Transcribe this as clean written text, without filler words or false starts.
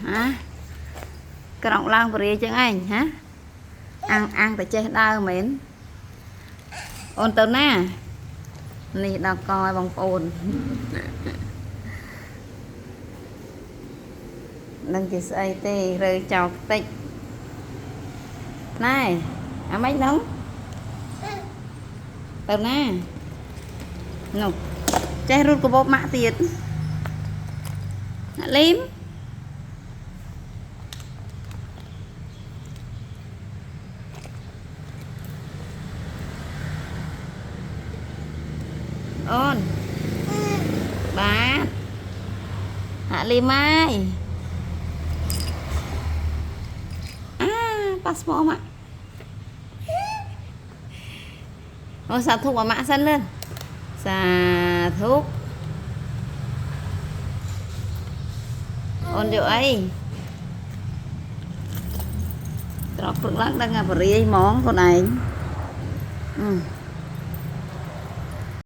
hả cái động lang bưởi chứ anh hả ăn tại chơi đau mến ôn tớ nè nì đào coi bằng ồn đừng chỉ xây tê rồi chọc tích này mấy nóng tớ nè nụ chơi rút của bố mạ tiệt lim ôn bà hạ lim ai passport mà ôn xả thuốc vào mã sân lên xả thuốc ôn điều ấy trọc phượng lắc đang ngà bưởi món con này